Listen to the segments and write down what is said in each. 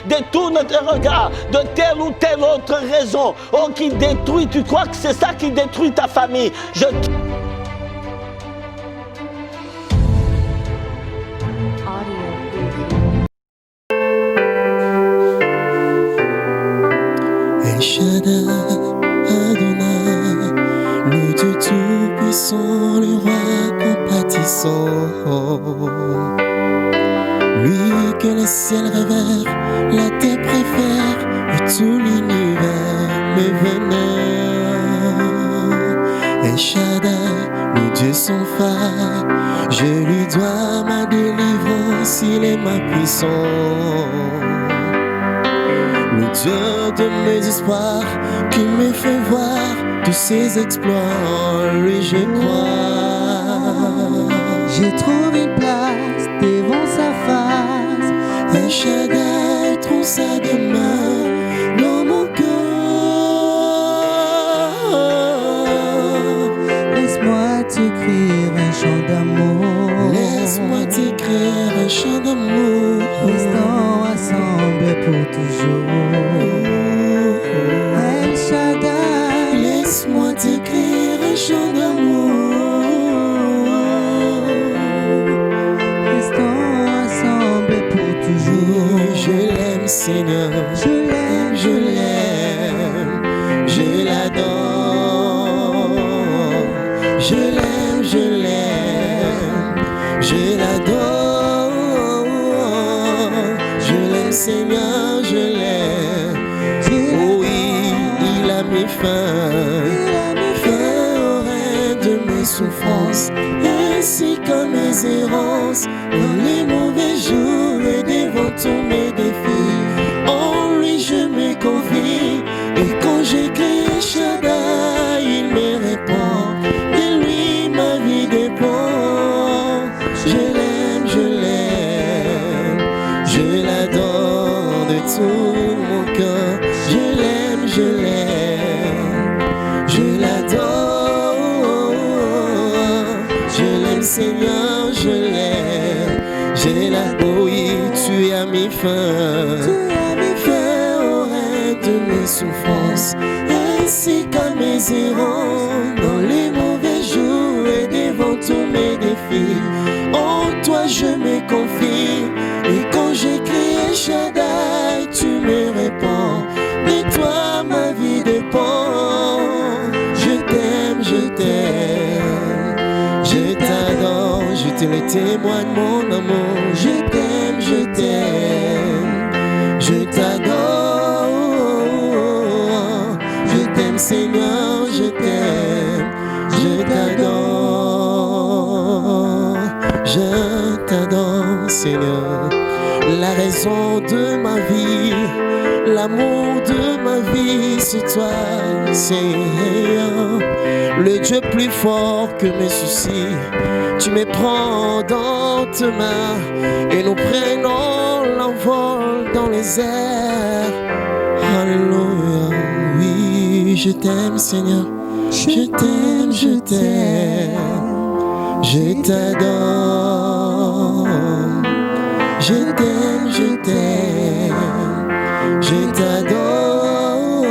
Détourne notre regard de telle ou telle autre raison, oh, qui détruit. Tu crois que c'est ça qui détruit ta famille? El Shaddai, Adonai, le Dieu tout-puissant, le roi compatissant. Lui que le ciel révère, la terre préfère, et tout l'univers me vénère. El Shaddai, le Dieu sans faille, je lui dois ma délivrance, il est ma puissance. Le Dieu de mes espoirs, qui me fait voir tous ses exploits, en lui je crois. J'ai trouvé une place devant sa face. El Shaddai trouve sa demeure dans mon cœur. Laisse-moi t'écrire un chant d'amour. Laisse-moi t'écrire un chant d'amour. Restons ensemble pour toujours. El Shaddai, laisse-moi t'écrire un chant d'amour. Je l'aime, Seigneur, je l'aime, je l'aime, je l'adore. Je l'aime, je l'aime, je l'adore. Je l'aime, Seigneur, je l'aime. Oh oui, il a mis fin au règne de mes souffrances, ainsi qu'à mes errances, dans les mauvais jours et devant tous mes défis. En lui je me confie, et quand j'écris El Shaddai, il me répond. De lui ma vie dépend. Je l'aime, je l'aime, je l'adore de tout mon cœur. Je l'aime, je l'aime, je l'adore. Je l'aime, Seigneur, je l'aime. J'ai la oui, tu as mis fin au règne de mes souffrances, ainsi qu'à mes errances, dans les mauvais jours et devant tous mes défis. En toi je me confie, et quand j'écris El Shaddai, tu me réponds. De toi ma vie dépend. Je t'aime, je t'aime, je t'adore, je te le témoigne mon amour. Je t'aime, je t'aime, je t'adore. Je t'aime, Seigneur, je t'aime, je t'adore, Seigneur. La raison de ma vie, l'amour de ma vie, c'est toi, Seigneur. Le Dieu plus fort que mes soucis, tu me prends dans tes mains et nous prenons l'envol dans les airs. Alléluia, oui, je t'aime, Seigneur. Je t'aime, je t'aime, je t'adore. Je t'aime, je t'aime, je t'adore.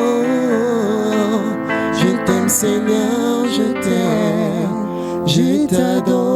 Je t'aime, Seigneur, je t'aime, je t'adore.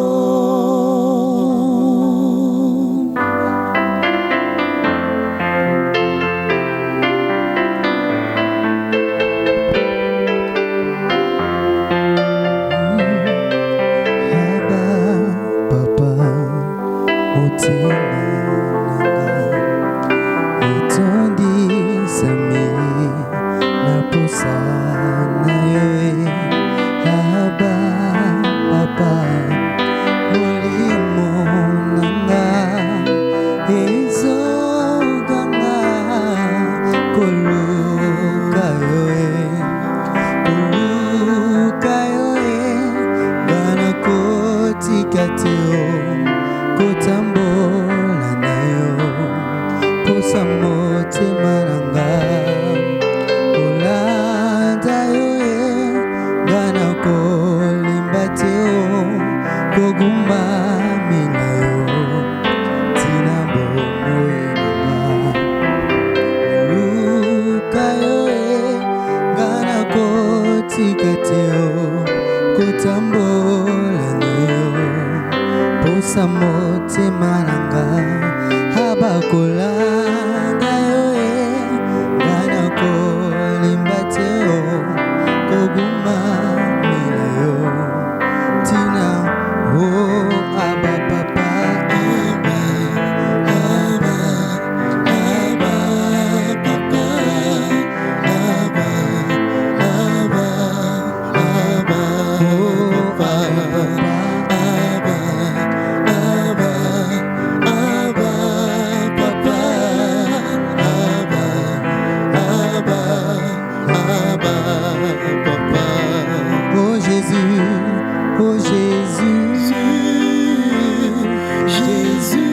koguma milayo tina bomoinga lukayo ngana kotikateo kotambola nyo posa motema nanga habakolanga yo ngana kolimbateo koguma milayo tina aba papa aba aba aba papa aba aba aba papa aba aba aba papa aba aba aba papa. Oh Jésus, oh Jésus, Jésus,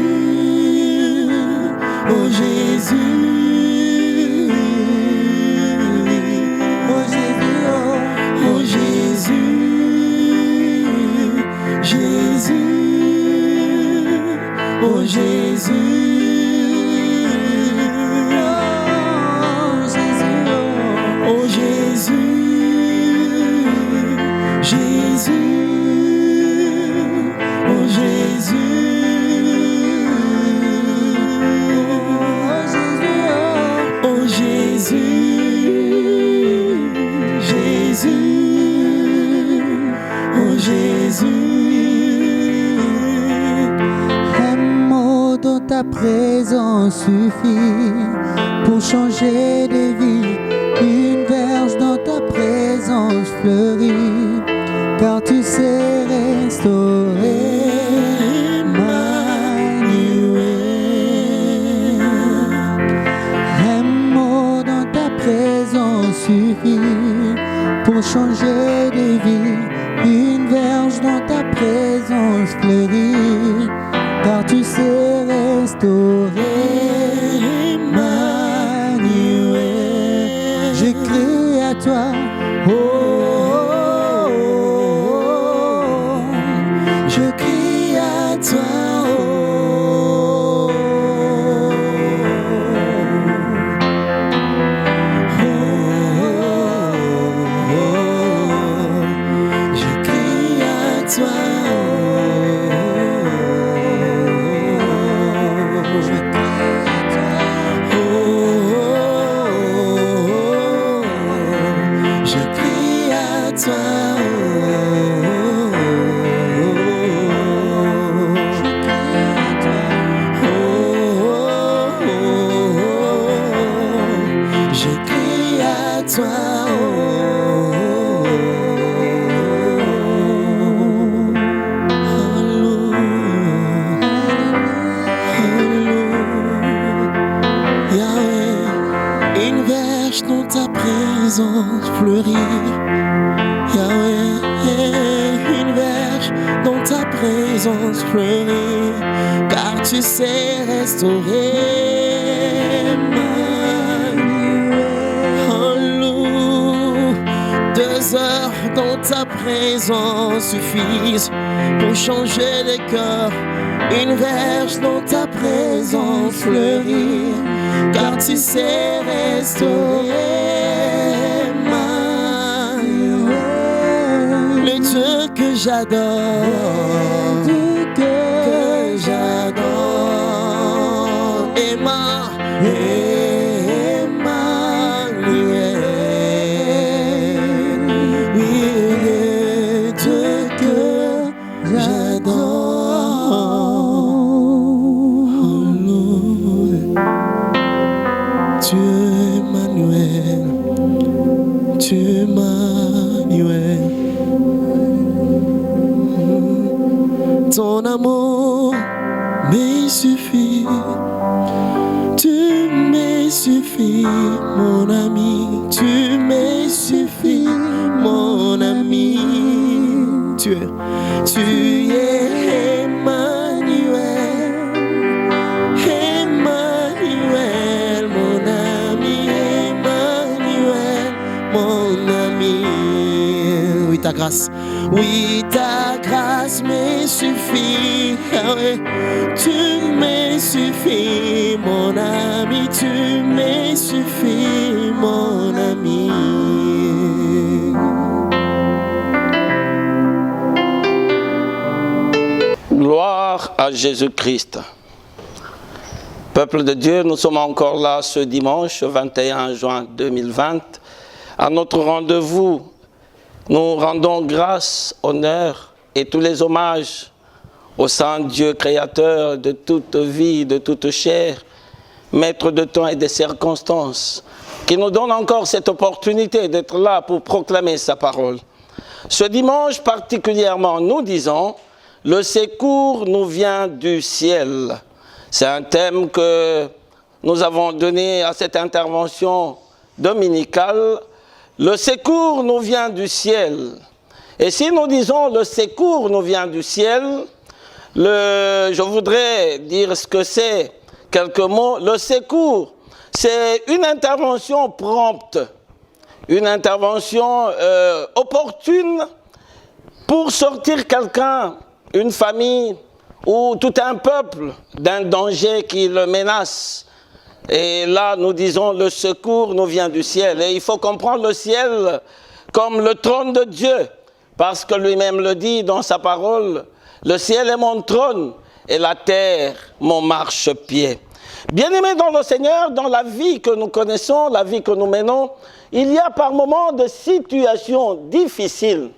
oh Jésus, oh Jésus, oh Jésus, Jésus, oh Jésus. Oh Jésus, Jésus, oh Jésus, oh Jésus, Jésus, oh Jésus. Un mot dans ta présence suffit pour changer de vie. Une verge dans ta présence fleurit, car tu sais restaurer Emmanuel. Un mot dans ta présence suffit pour changer de vie. Une verge dans ta présence fleurit, car tu sais restaurer Emmanuel. Je crie à toi, oh, oh, oh, je crie à toi, oh, oh, oh, je crie à toi, je crie à toi, je crie à toi, je crie à toi, Yahweh, une verge dans ta présence fleurit. Yahweh, une verge dans ta présence fleurit, car tu sais restaurer Emmanuel. Hallelujah. 2 heures dans ta présence suffisent pour changer les cœurs. Une verge dans ta présence fleurit, car tu sais restaurer Emmanuel. Le Dieu que j'adore, que j'adore, Emmanuel. Oui, le Dieu que j'adore. Dieu Emmanuel, Dieu Emmanuel. Ton amour me suffit, tu me suffis, mon ami, tu me suffis, mon ami. Tu es Emmanuel, Emmanuel, mon ami, Emmanuel, mon ami. Oui, ta grâce. grâce. Oui, ta grâce me suffit. Ah ouais. Tu me suffis, mon ami, tu me suffis, mon ami. Gloire à Jésus-Christ. Peuple de Dieu, nous sommes encore là ce dimanche 21 juin 2020. À notre rendez-vous, nous rendons grâce, honneur et tous les hommages au Saint Dieu créateur de toute vie, de toute chair, maître de temps et des circonstances, qui nous donne encore cette opportunité d'être là pour proclamer sa parole. Ce dimanche particulièrement, nous disons, le secours nous vient du ciel. C'est un thème que nous avons donné à cette intervention dominicale. Le secours nous vient du ciel. Et si nous disons le secours nous vient du ciel, je voudrais dire ce que c'est, quelques mots. Le secours, c'est une intervention prompte, une intervention opportune pour sortir quelqu'un, une famille, ou tout un peuple d'un danger qui le menace. Et là, nous disons, le secours nous vient du ciel. Et il faut comprendre le ciel comme le trône de Dieu, parce que lui-même le dit dans sa parole, le ciel est mon trône et la terre mon marchepied. Bien-aimés dans le Seigneur, dans la vie que nous connaissons, la vie que nous menons, il y a par moments de situations difficiles,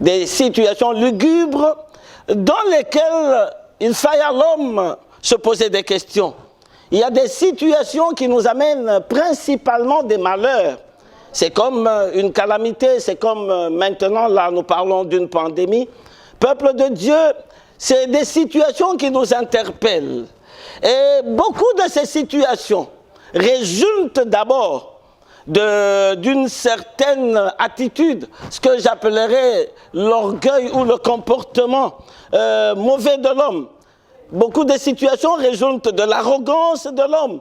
des situations lugubres, dans lesquelles il faille à l'homme se poser des questions. Il y a des situations qui nous amènent principalement des malheurs. C'est comme une calamité, c'est comme maintenant, là, nous parlons d'une pandémie. Peuple de Dieu, c'est des situations qui nous interpellent. Et beaucoup de ces situations résultent d'abord d'une certaine attitude, ce que j'appellerais l'orgueil ou le comportement mauvais de l'homme. Beaucoup de situations résultent de l'arrogance de l'homme.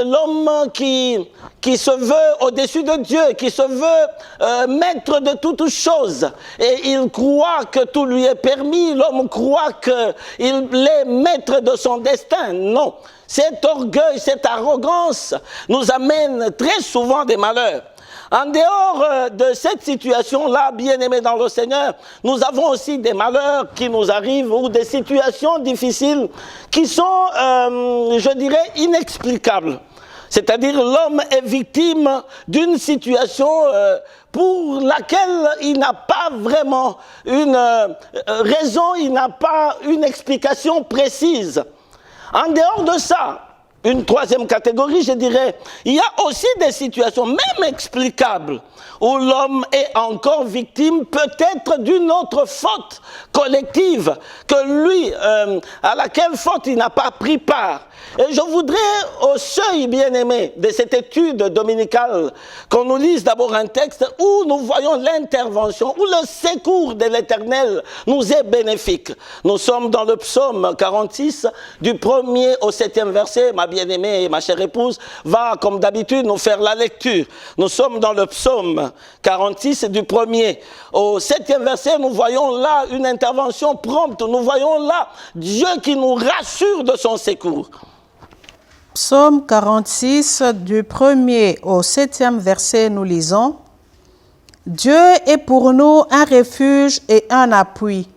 L'homme qui se veut au-dessus de Dieu, qui se veut maître de toutes choses. Et il croit que tout lui est permis, l'homme croit qu'il est maître de son destin. Non, cet orgueil, cette arrogance nous amène très souvent des malheurs. En dehors de cette situation-là, bien-aimés dans le Seigneur, nous avons aussi des malheurs qui nous arrivent ou des situations difficiles qui sont, je dirais, inexplicables. C'est-à-dire l'homme est victime d'une situation pour laquelle il n'a pas vraiment une raison, il n'a pas une explication précise. En dehors de ça, une troisième catégorie, je dirais, il y a aussi des situations, même explicables, où l'homme est encore victime peut-être d'une autre faute collective que lui, à laquelle faute il n'a pas pris part. Et je voudrais, au seuil bien-aimé de cette étude dominicale, qu'on nous lise d'abord un texte où nous voyons l'intervention, où le secours de l'Éternel nous est bénéfique. Nous sommes dans le psaume 46, du 1er au 7e verset. Ma bien-aimée et ma chère épouse va, comme d'habitude, nous faire la lecture. Nous sommes dans le psaume 46, du 1er au 7e verset. Nous voyons là une intervention prompte. Nous voyons là Dieu qui nous rassure de son secours. Psaume 46, du 1er au 7e verset, nous lisons « Dieu est pour nous un refuge et un appui,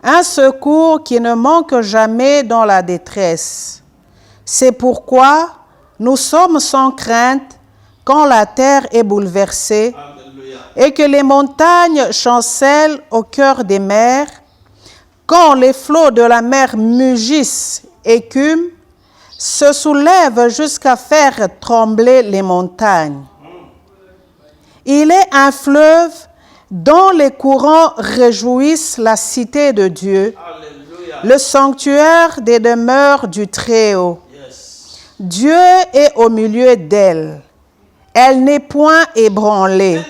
un secours qui ne manque jamais dans la détresse. C'est pourquoi nous sommes sans crainte quand la terre est bouleversée et que les montagnes chancellent au cœur des mers, quand les flots de la mer mugissent, écument, se soulève jusqu'à faire trembler les montagnes. Il est un fleuve dont les courants réjouissent la cité de Dieu, Alléluia. Le sanctuaire des demeures du Très-Haut. Yes. Dieu est au milieu d'elle. Elle n'est point ébranlée.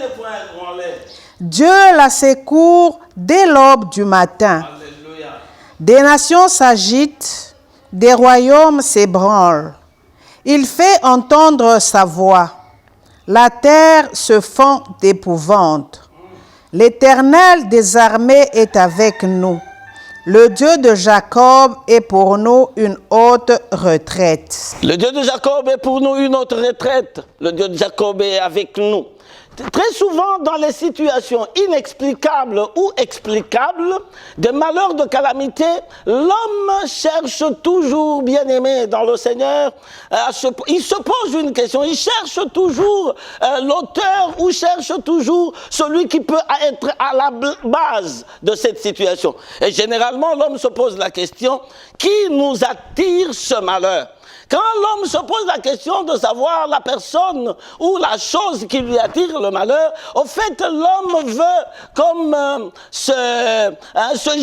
Dieu la secourt dès l'aube du matin. Alléluia. Des nations s'agitent, des royaumes s'ébranlent. Il fait entendre sa voix. La terre se fend d'épouvante. L'Éternel des armées est avec nous. Le Dieu de Jacob est pour nous une haute retraite. Le Dieu de Jacob est pour nous une haute retraite. Le Dieu de Jacob est avec nous. Très souvent, dans les situations inexplicables ou explicables, de malheurs, de calamités, l'homme cherche toujours, bien-aimé dans le Seigneur, il se pose une question, il cherche toujours l'auteur ou cherche toujours celui qui peut être à la base de cette situation. Et généralement, l'homme se pose la question, qui nous attire ce malheur ? Quand l'homme se pose la question de savoir la personne ou la chose qui lui attire le malheur, au fait, l'homme veut comme se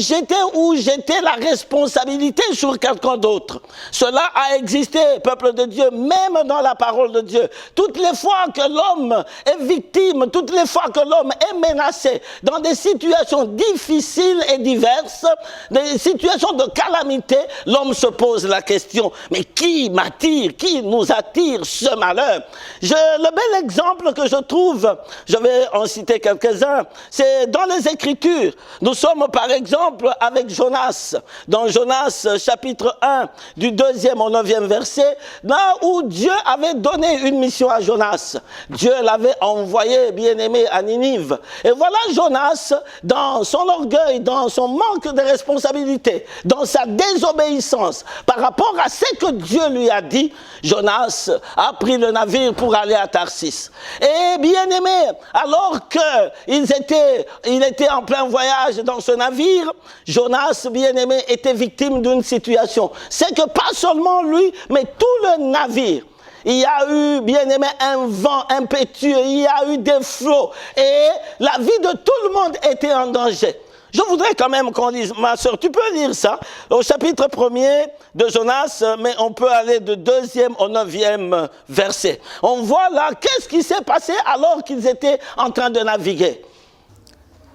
jeter ou jeter la responsabilité sur quelqu'un d'autre. Cela a existé, peuple de Dieu, même dans la parole de Dieu. Toutes les fois que l'homme est victime, toutes les fois que l'homme est menacé dans des situations difficiles et diverses, des situations de calamité, l'homme se pose la question, mais qui m'attire, qui nous attire ce malheur? Le bel exemple que je trouve, je vais en citer quelques-uns, c'est dans les Écritures. Nous sommes par exemple avec Jonas, dans Jonas chapitre 1, du 2e au 9e verset, là où Dieu avait donné une mission à Jonas. Dieu l'avait envoyé, bien-aimé, à Ninive. Et voilà Jonas, dans son orgueil, dans son manque de responsabilité, dans sa désobéissance, par rapport à ce que Dieu lui a dit, Jonas a pris le navire pour aller à Tarsis. Et bien aimé, alors qu'il était en plein voyage dans ce navire, Jonas, bien aimé, était victime d'une situation. C'est que pas seulement lui, mais tout le navire. Il y a eu, bien aimé, un vent impétueux, il y a eu des flots, et la vie de tout le monde était en danger. Je voudrais quand même qu'on dise, ma soeur, tu peux lire ça, au chapitre 1er de Jonas, mais on peut aller de 2e au 9e verset. On voit là, qu'est-ce qui s'est passé alors qu'ils étaient en train de naviguer.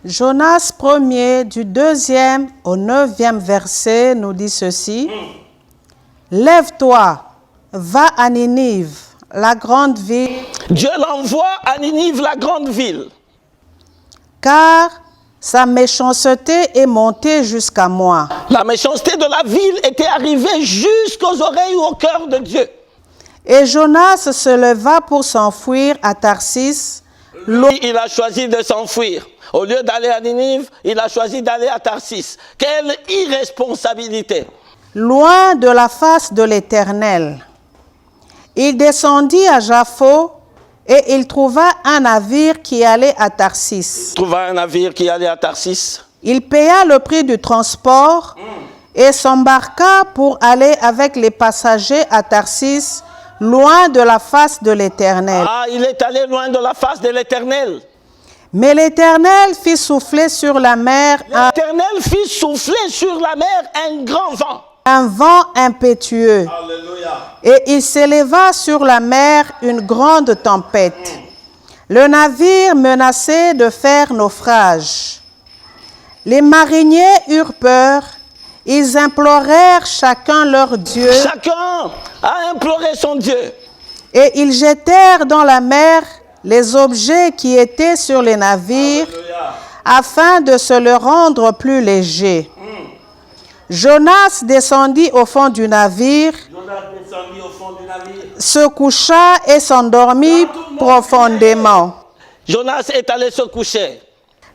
Jonas 1er, du 2e au 9e verset, nous dit ceci. Lève-toi, va à Ninive, la grande ville. Dieu l'envoie à Ninive, la grande ville. Car sa méchanceté est montée jusqu'à moi. La méchanceté de la ville était arrivée jusqu'aux oreilles ou au cœur de Dieu. Et Jonas se leva pour s'enfuir à Tarsis. Lui, il a choisi de s'enfuir. Au lieu d'aller à Ninive, il a choisi d'aller à Tarsis. Quelle irresponsabilité! Loin de la face de l'Éternel. Il descendit à Jaffo et il trouva un navire qui allait à Tarsis. Il trouva un navire qui allait à Tarsis. Il paya le prix du transport et s'embarqua pour aller avec les passagers à Tarsis, loin de la face de l'Éternel. Ah, il est allé loin de la face de l'Éternel. Mais l'Éternel fit souffler sur la mer l'Éternel fit souffler sur la mer un grand vent. Un vent impétueux. Alléluia. Et il s'éleva sur la mer une grande tempête. Le navire menaçait de faire naufrage. Les mariniers eurent peur. Ils implorèrent chacun leur Dieu. Chacun a imploré son Dieu. Et ils jetèrent dans la mer les objets qui étaient sur les navires. Alléluia. Afin de se le rendre plus léger. Jonas descendit au fond du navire, se coucha et s'endormit profondément. Jonas est allé se coucher.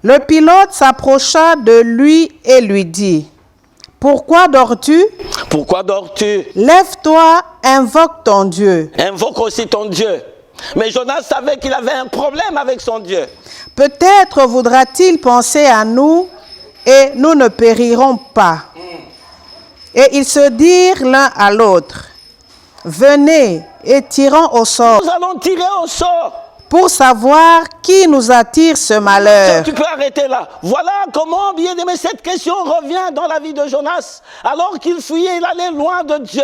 Le pilote s'approcha de lui et lui dit, « Pourquoi dors-tu? Pourquoi dors-tu? Lève-toi, invoque ton Dieu. » Invoque aussi ton Dieu. Mais Jonas savait qu'il avait un problème avec son Dieu. Peut-être voudra-t-il penser à nous et nous ne périrons pas. Et ils se dirent l'un à l'autre, venez et tirons au sort. Nous allons tirer au sort. Pour savoir qui nous attire ce malheur. Tu peux arrêter là. Voilà comment, bien aimé, cette question revient dans la vie de Jonas. Alors qu'il fuyait, il allait loin de Dieu.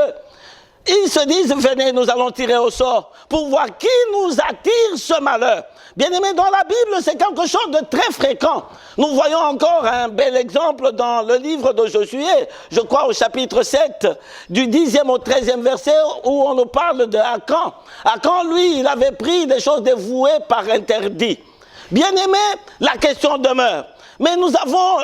Ils se disent, venez, nous allons tirer au sort pour voir qui nous attire ce malheur. Bien aimé, dans la Bible, c'est quelque chose de très fréquent. Nous voyons encore un bel exemple dans le livre de Josué, je crois au chapitre 7, du 10e au 13e verset, où on nous parle de Akan. Akan, lui, il avait pris des choses dévouées par interdit. Bien-aimés, la question demeure. Mais nous avons,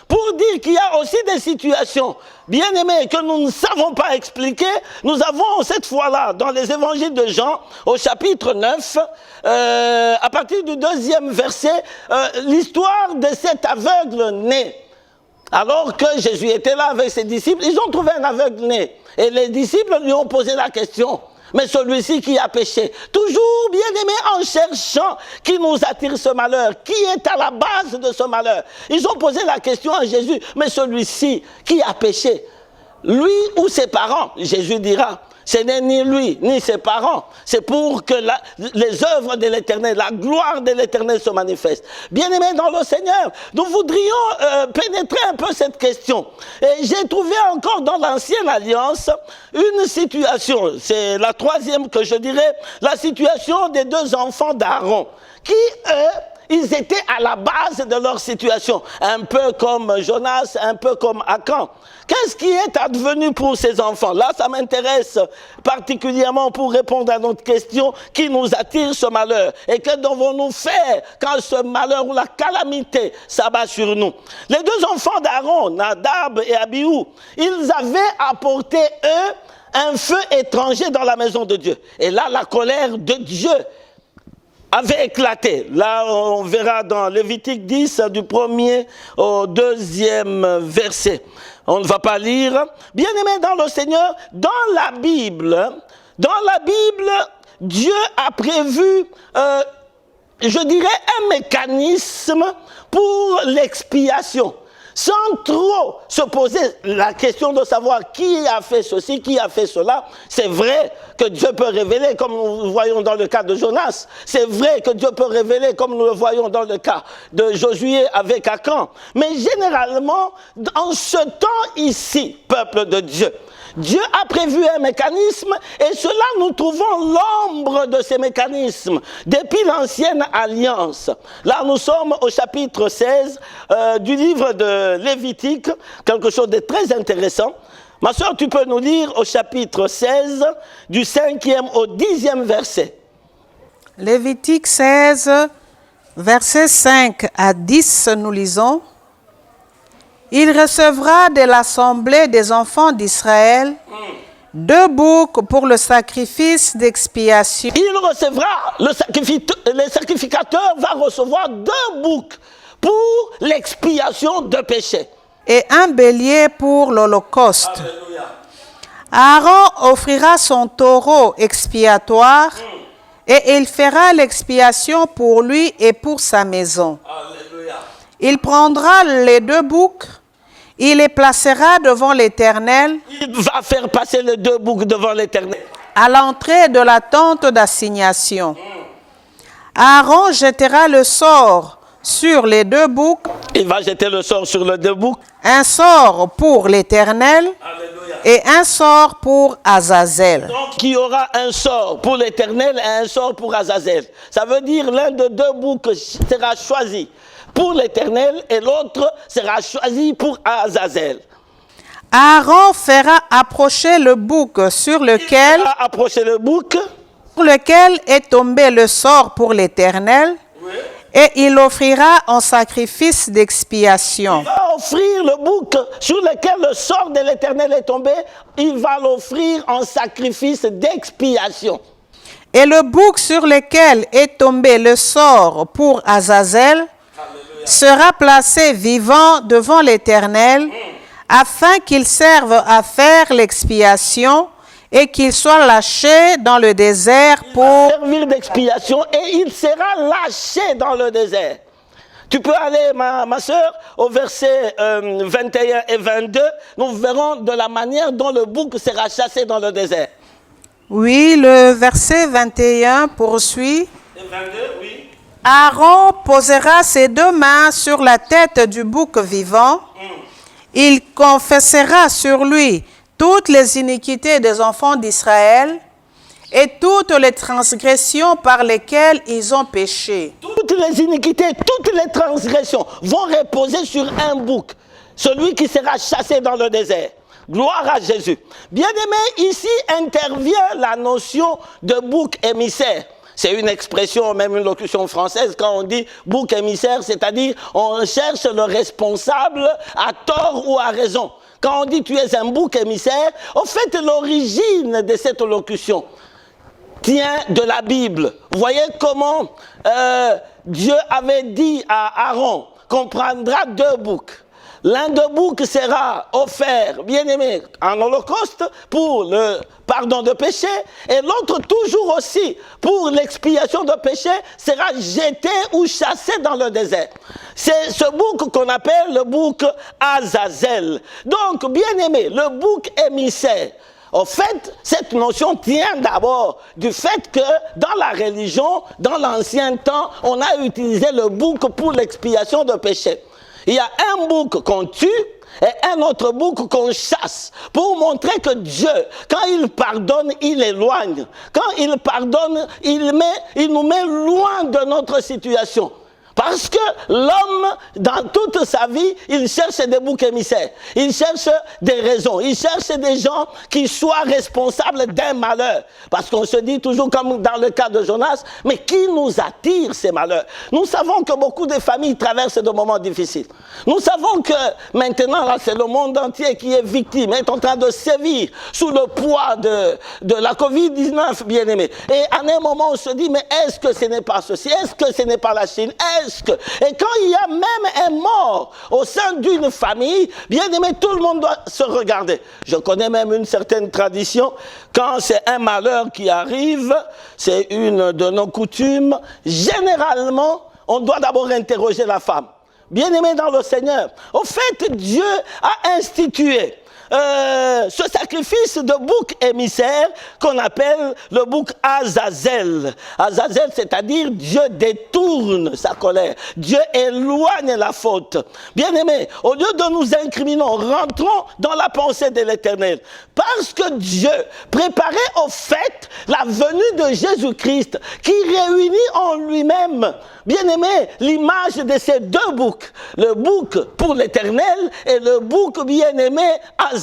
pour dire qu'il y a aussi des situations, bien-aimés, que nous ne savons pas expliquer, nous avons cette fois-là, dans les évangiles de Jean, au chapitre 9, à partir du 2e verset, l'histoire de cet aveugle né. Alors que Jésus était là avec ses disciples, ils ont trouvé un aveugle né. Et les disciples lui ont posé la question. Mais celui-ci qui a péché, toujours bien-aimé en cherchant qui nous attire ce malheur, qui est à la base de ce malheur. Ils ont posé la question à Jésus, mais celui-ci qui a péché, lui ou ses parents? Jésus dira, ce n'est ni lui ni ses parents, c'est pour que les œuvres de l'Éternel, la gloire de l'Éternel se manifeste. Bien-aimés dans le Seigneur, nous voudrions pénétrer un peu cette question. Et j'ai trouvé encore dans l'Ancienne Alliance une situation, c'est la 3e que je dirais, la situation des 2 enfants d'Aaron, qui ils étaient à la base de leur situation, un peu comme Jonas, un peu comme Akan. Qu'est-ce qui est advenu pour ces enfants? Là, ça m'intéresse particulièrement pour répondre à notre question, qui nous attire ce malheur? Et que devons-nous faire quand ce malheur ou la calamité s'abat sur nous? Les 2 enfants d'Aaron, Nadab et Abihu, ils avaient apporté, eux, un feu étranger dans la maison de Dieu. Et là, la colère de Dieu avait éclaté. Là, on verra dans Lévitique 10, du 1er au 2e verset. On ne va pas lire. Bien-aimés dans le Seigneur, dans la Bible, Dieu a prévu, je dirais, un mécanisme pour l'expiation. Sans trop se poser la question de savoir qui a fait ceci, qui a fait cela. C'est vrai que Dieu peut révéler, comme nous le voyons dans le cas de Jonas. C'est vrai que Dieu peut révéler, comme nous le voyons dans le cas de Josué avec Akan. Mais généralement, en ce temps ici, peuple de Dieu, Dieu a prévu un mécanisme et cela, nous trouvons l'ombre de ces mécanismes depuis l'ancienne alliance. Là, nous sommes au chapitre 16 du livre de Lévitique, quelque chose de très intéressant. Ma soeur, tu peux nous lire au chapitre 16, du 5e au 10e verset. Lévitique 16, versets 5 à 10, nous lisons. Il recevra de l'assemblée des enfants d'Israël 2 boucs pour le sacrifice d'expiation. Il recevra, le sacrificateur va recevoir 2 boucs pour l'expiation de péché. Et un bélier pour l'holocauste. Aaron offrira son taureau expiatoire et il fera l'expiation pour lui et pour sa maison. Alléluia. Il prendra les 2 boucs. Il les placera devant l'Éternel. Il va faire passer les 2 boucs devant l'Éternel. À l'entrée de la tente d'assignation. Aaron jettera le sort sur les 2 boucs. Il va jeter le sort sur les 2 boucs. Un sort pour l'Éternel et un sort pour Azazel. Donc, il y aura un sort pour l'Éternel et un sort pour Azazel. Ça veut dire l'un de 2 boucs sera choisi pour l'Éternel et l'autre sera choisi pour Azazel. Aaron fera approcher le bouc sur lequel est tombé le sort pour l'Éternel, et il l'offrira en sacrifice d'expiation. Il va offrir le bouc sur lequel le sort de l'Éternel est tombé, il va l'offrir en sacrifice d'expiation. Et le bouc sur lequel est tombé le sort pour Azazel sera placé vivant devant l'Éternel, afin qu'il serve à faire l'expiation et qu'il soit lâché dans le désert pour servir d'expiation, et il sera lâché dans le désert. Tu peux aller, ma soeur, au verset 21 et 22, nous verrons de la manière dont le bouc sera chassé dans le désert. Oui, le verset 21 poursuit. Et 22, oui. Aaron posera ses 2 mains sur la tête du bouc vivant. Il confessera sur lui toutes les iniquités des enfants d'Israël et toutes les transgressions par lesquelles ils ont péché. Toutes les iniquités, toutes les transgressions vont reposer sur un bouc, celui qui sera chassé dans le désert. Gloire à Jésus. Bien-aimé, ici intervient la notion de bouc émissaire. C'est une expression, même une locution française, quand on dit bouc émissaire, c'est-à-dire on cherche le responsable à tort ou à raison. Quand on dit tu es un bouc émissaire, en fait l'origine de cette locution tient de la Bible. Vous voyez comment Dieu avait dit à Aaron qu'on prendra 2 boucs. L'un des boucs sera offert, bien aimé, en holocauste pour le pardon de péché, et l'autre toujours aussi pour l'expiation de péché sera jeté ou chassé dans le désert. C'est ce bouc qu'on appelle le bouc Azazel. Donc, bien aimé, le bouc émissaire. En fait, cette notion tient d'abord du fait que dans la religion, dans l'ancien temps, on a utilisé le bouc pour l'expiation de péché. Il y a un bouc qu'on tue et un autre bouc qu'on chasse pour montrer que Dieu, quand il pardonne, il éloigne. Quand il pardonne, il nous met loin de notre situation. Parce que l'homme, dans toute sa vie, il cherche des boucs émissaires. Il cherche des raisons. Il cherche des gens qui soient responsables d'un malheur. Parce qu'on se dit toujours, comme dans le cas de Jonas, mais qui nous attire ces malheurs? Nous savons que beaucoup de familles traversent de moments difficiles. Nous savons que maintenant, là, c'est le monde entier qui est victime, est en train de sévir sous le poids de la Covid-19, bien aimé. Et à un moment, on se dit, mais est-ce que ce n'est pas ceci? Est-ce que ce n'est pas la Chine? Et quand il y a même un mort au sein d'une famille, bien aimé, tout le monde doit se regarder. Je connais même une certaine tradition, quand c'est un malheur qui arrive, c'est une de nos coutumes, généralement, on doit d'abord interroger la femme. Bien aimé dans le Seigneur, au fait, Dieu a institué ce sacrifice de bouc émissaire qu'on appelle le bouc Azazel. Azazel, c'est-à-dire Dieu détourne sa colère. Dieu éloigne la faute. Bien-aimés, au lieu de nous incriminer, rentrons dans la pensée de l'Éternel. Parce que Dieu préparait au fait la venue de Jésus-Christ qui réunit en lui-même, bien-aimés, l'image de ces 2 boucs. Le bouc pour l'Éternel et le bouc bien-aimé Azazel.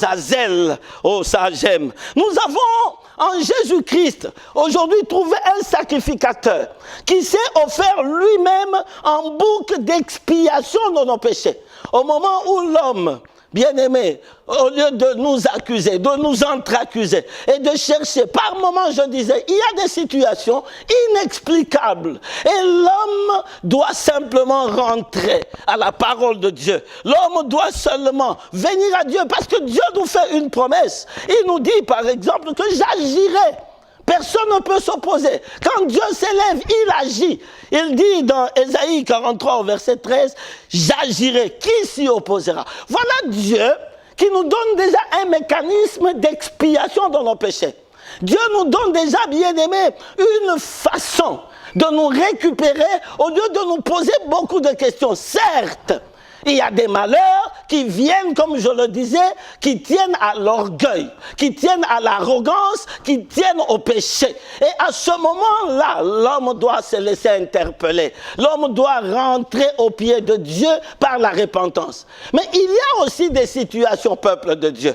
Oh, ça j'aime. Nous avons en Jésus-Christ aujourd'hui trouvé un sacrificateur qui s'est offert lui-même en bouc d'expiation de nos péchés. Au moment où l'homme, bien-aimé, au lieu de nous accuser, de nous entre-accuser et de chercher, par moments je disais, il y a des situations inexplicables et l'homme doit simplement rentrer à la parole de Dieu. L'homme doit seulement venir à Dieu parce que Dieu nous fait une promesse. Il nous dit par exemple que j'agirai. Personne ne peut s'opposer. Quand Dieu s'élève, il agit. Il dit dans Ésaïe 43 au verset 13, j'agirai. Qui s'y opposera? Voilà Dieu qui nous donne déjà un mécanisme d'expiation de nos péchés. Dieu nous donne déjà, bien aimé, une façon de nous récupérer au lieu de nous poser beaucoup de questions. Certes, il y a des malheurs qui viennent, comme je le disais, qui tiennent à l'orgueil, qui tiennent à l'arrogance, qui tiennent au péché. Et à ce moment-là, l'homme doit se laisser interpeller. L'homme doit rentrer au pied de Dieu par la repentance. Mais il y a aussi des situations, peuple de Dieu.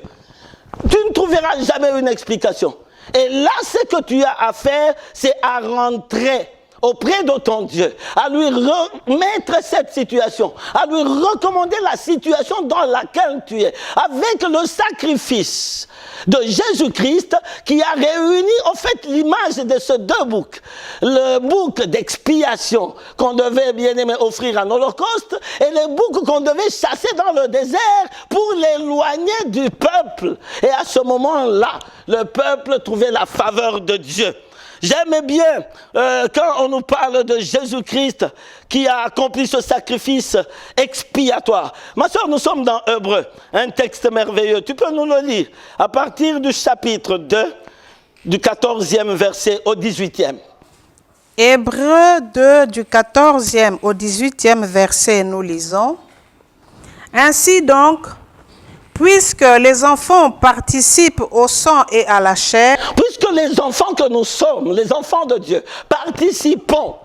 Tu ne trouveras jamais une explication. Et là, ce que tu as à faire, c'est à rentrer auprès de ton Dieu, à lui remettre cette situation, à lui recommander la situation dans laquelle tu es, avec le sacrifice de Jésus-Christ qui a réuni en fait l'image de ces 2 boucs. Le bouc d'expiation qu'on devait bien aimer offrir en holocauste et le bouc qu'on devait chasser dans le désert pour l'éloigner du peuple. Et à ce moment-là, le peuple trouvait la faveur de Dieu. J'aime bien quand on nous parle de Jésus-Christ qui a accompli ce sacrifice expiatoire. Ma soeur, nous sommes dans Hébreux, un texte merveilleux. Tu peux nous le lire à partir du chapitre 2, du 14e verset au 18e. Hébreux 2, du 14e au 18e verset, nous lisons. Ainsi donc, puisque les enfants participent au sang et à la chair, puisque les enfants que nous sommes, les enfants de Dieu, participons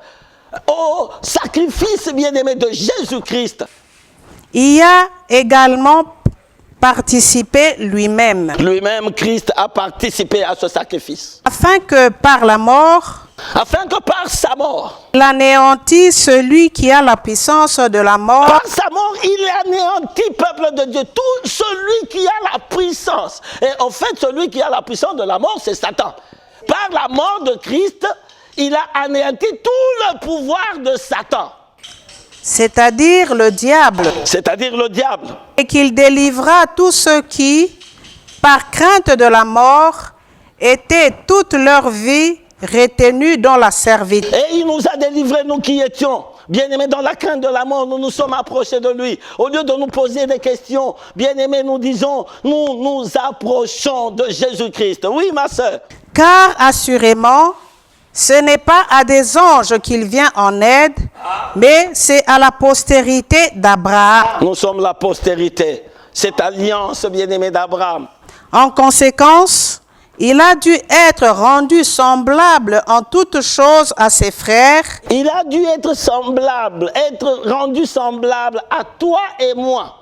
au sacrifice bien-aimé de Jésus-Christ, il y a également participé lui-même. Lui-même, Christ a participé à ce sacrifice. Afin que par la mort, Afin que par sa mort, il anéantit celui qui a la puissance de la mort. par sa mort, il anéantit, peuple de Dieu, tout celui qui a la puissance. Et en fait, celui qui a la puissance de la mort, c'est Satan. Par la mort de Christ, il a anéanti tout le pouvoir de Satan. C'est-à-dire le diable. C'est-à-dire le diable. Et qu'il délivra tous ceux qui, par crainte de la mort, étaient toute leur vie retenus dans la servitude. Et il nous a délivrés, nous qui étions bien-aimés dans la crainte de la mort, nous nous sommes approchés de lui. Au lieu de nous poser des questions, bien-aimés, nous disons, nous nous approchons de Jésus-Christ. Oui, ma sœur. Car assurément, ce n'est pas à des anges qu'il vient en aide, mais c'est à la postérité d'Abraham. Nous sommes la postérité, cette alliance bien-aimée d'Abraham. En conséquence, il a dû être rendu semblable en toutes choses à ses frères. Il a dû être semblable, être rendu semblable à toi et moi.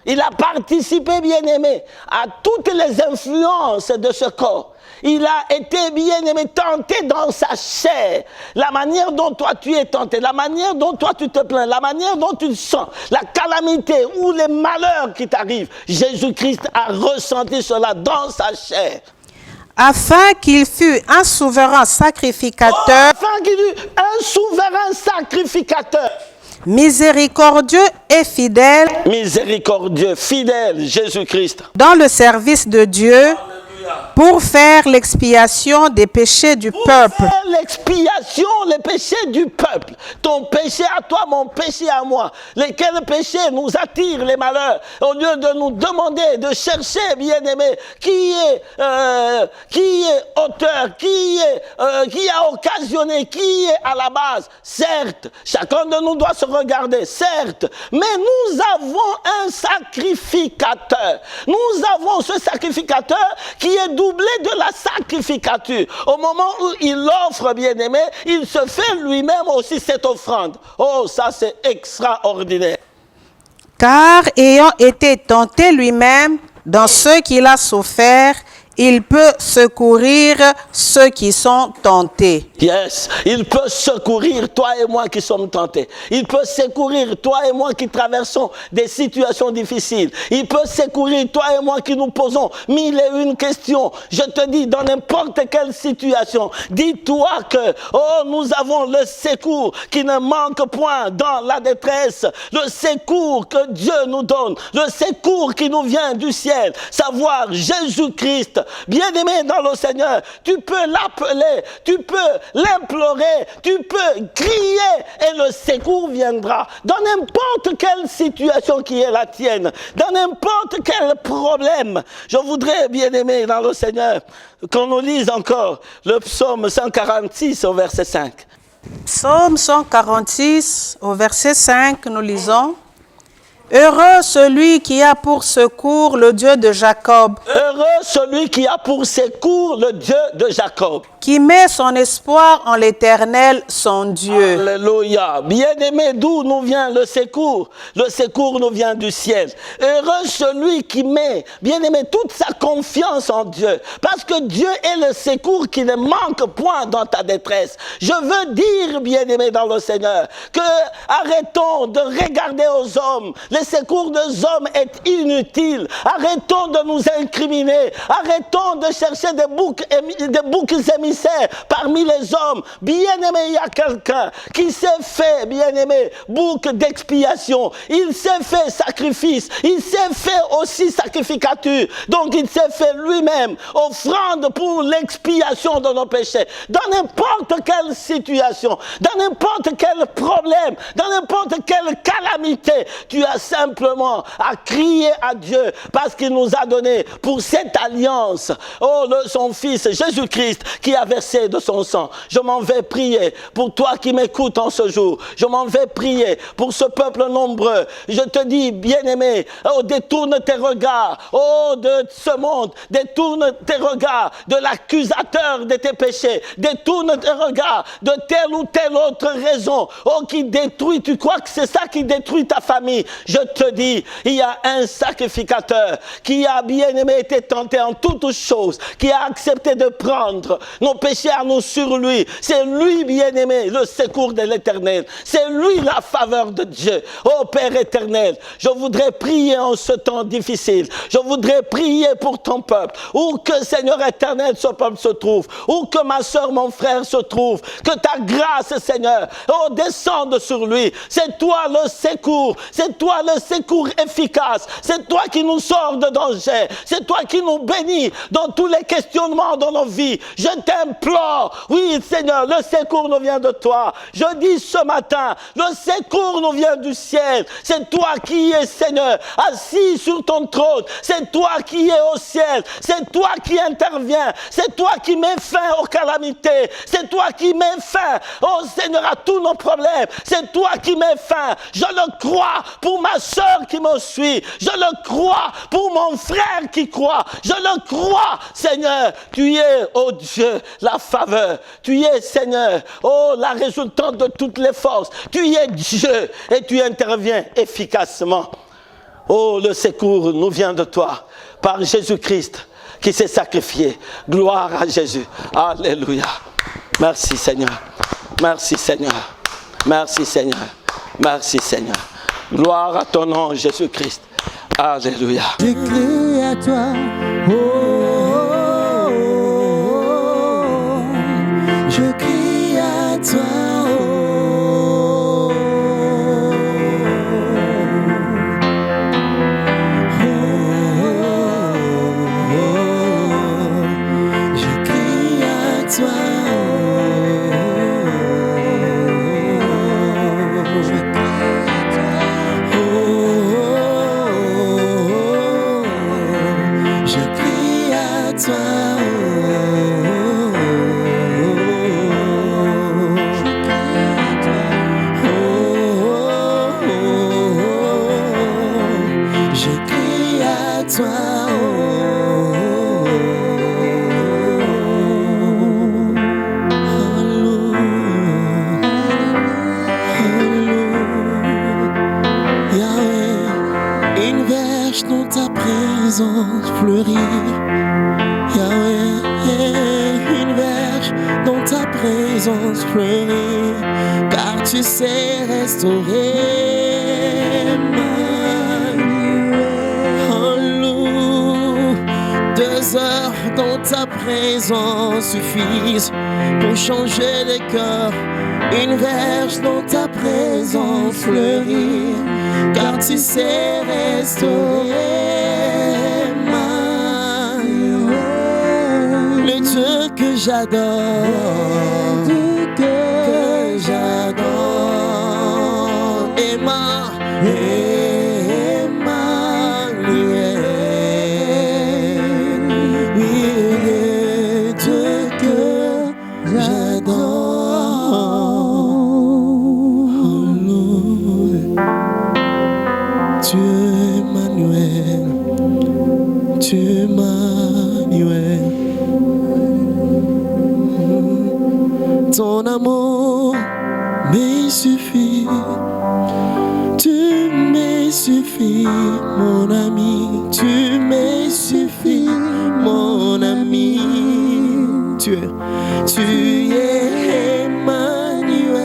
Il a participé, bien-aimé, à toutes les influences de ce corps. Il a été, bien-aimé, tenté dans sa chair. La manière dont toi tu es tenté, la manière dont toi tu te plains, la manière dont tu te sens, la calamité ou les malheurs qui t'arrivent. Jésus-Christ a ressenti cela dans sa chair. Afin qu'il fût un souverain sacrificateur, Afin qu'il eût un souverain sacrificateur. miséricordieux et fidèle, Miséricordieux, fidèle, Jésus-Christ. dans le service de Dieu, pour faire l'expiation des péchés du peuple. Faire l'expiation, les péchés du peuple. Ton péché à toi, mon péché à moi. Lesquels péchés nous attirent les malheurs. Au lieu de nous demander, de chercher, bien-aimé, qui est auteur, qui a occasionné, qui est à la base. Certes, chacun de nous doit se regarder, certes. Mais nous avons un sacrificateur. Nous avons ce sacrificateur qui est doublé de la sacrificature. Au moment où il offre, bien-aimé, il se fait lui-même aussi cette offrande. Oh, ça c'est extraordinaire. Car ayant été tenté lui-même dans ce qu'il a souffert, il peut secourir ceux qui sont tentés. Yes, il peut secourir toi et moi qui sommes tentés. Il peut secourir toi et moi qui traversons des situations difficiles. Il peut secourir toi et moi qui nous posons mille et une questions. Je te dis, dans n'importe quelle situation, dis-toi que nous avons le secours qui ne manque point dans la détresse. Le secours que Dieu nous donne. Le secours qui nous vient du ciel. Savoir Jésus-Christ. Bien-aimé dans le Seigneur, tu peux l'appeler, tu peux l'implorer, tu peux crier et le secours viendra. Dans n'importe quelle situation qui est la tienne, dans n'importe quel problème, je voudrais, bien-aimé dans le Seigneur, qu'on nous lise encore le psaume 146 au verset 5. Psaume 146 au verset 5, nous lisons. Heureux celui qui a pour secours le Dieu de Jacob. Heureux celui qui a pour secours le Dieu de Jacob. Qui met son espoir en l'Éternel, son Dieu. Alléluia. Bien-aimé, d'où nous vient le secours? Le secours nous vient du ciel. Heureux celui qui met, bien-aimé, toute sa confiance en Dieu. Parce que Dieu est le secours qui ne manque point dans ta détresse. Je veux dire, bien-aimé dans le Seigneur, que arrêtons de regarder aux hommes. Le secours des hommes est inutile. Arrêtons de nous incriminer. Arrêtons de chercher des boucs émissaires parmi les hommes. Bien-aimé, il y a quelqu'un qui s'est fait, bien-aimé, bouc d'expiation. Il s'est fait sacrifice. Il s'est fait aussi sacrificature. Donc il s'est fait lui-même offrande pour l'expiation de nos péchés. Dans n'importe quelle situation, dans n'importe quel problème, dans n'importe quelle calamité, tu as simplement à crier à Dieu parce qu'il nous a donné pour cette alliance, son Fils Jésus-Christ qui a versé de son sang. Je m'en vais prier pour toi qui m'écoutes en ce jour. Je m'en vais prier pour ce peuple nombreux. Je te dis, bien-aimé, détourne tes regards, de ce monde, détourne tes regards de l'accusateur de tes péchés, détourne tes regards de telle ou telle autre raison, qui détruit, tu crois que c'est ça qui détruit ta famille. Je te dis, il y a un sacrificateur qui a bien aimé été tenté en toutes choses, qui a accepté de prendre nos péchés à nous sur lui. C'est lui, bien aimé, le secours de l'Éternel. C'est lui la faveur de Dieu. Ô Père éternel, je voudrais prier en ce temps difficile. Je voudrais prier pour ton peuple. Où que, Seigneur éternel, ce peuple se trouve. Où que ma soeur, mon frère se trouve. Que ta grâce, Seigneur, descende sur lui. C'est toi le secours. C'est toi le secours efficace. C'est toi qui nous sors de danger. C'est toi qui nous bénis dans tous les questionnements de nos vies. Je t'implore. Oui, Seigneur, le secours nous vient de toi. Je dis ce matin, le secours nous vient du ciel. C'est toi qui es, Seigneur, assis sur ton trône. C'est toi qui es au ciel. C'est toi qui interviens. C'est toi qui mets fin aux calamités. C'est toi qui mets fin, oh Seigneur, à tous nos problèmes. C'est toi qui mets fin. Je le crois pour ma soeur qui me suit. Je le crois pour mon frère qui croit. Je le crois, Seigneur. Tu es, oh Dieu, la faveur. Tu es, Seigneur, oh la résultante de toutes les forces. Tu es Dieu et tu interviens efficacement. Oh, le secours nous vient de toi par Jésus-Christ qui s'est sacrifié. Gloire à Jésus. Alléluia. Merci Seigneur. Merci Seigneur. Merci Seigneur. Merci Seigneur. Gloire à ton nom, Jésus-Christ. Alléluia. Je crie à toi. Oh, je crie à toi. Fleurir, Yahweh, une verge dans ta présence fleurir, car tu sais restaurer. Hallelujah, 2 heures dans ta présence suffisent pour changer les cœurs. Une verge dans ta présence fleurir, car tu sais restaurer. Dieu que j'adore, que j'adore, Emmanuel, oui, Dieu que j'adore. Dieu Emmanuel, Dieu Emmanuel. Ton amour me suffit, tu me suffis, mon ami, tu me suffis, mon ami. Tu es Emmanuel,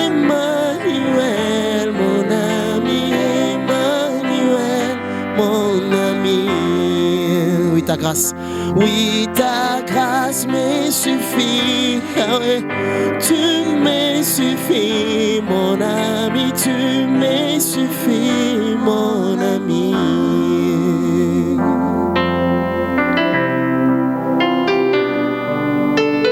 Emmanuel, mon ami, Emmanuel, mon ami. Oui, ta grâce. Oui, ta grâce me suffit, tu me suffis, mon ami, tu me suffis.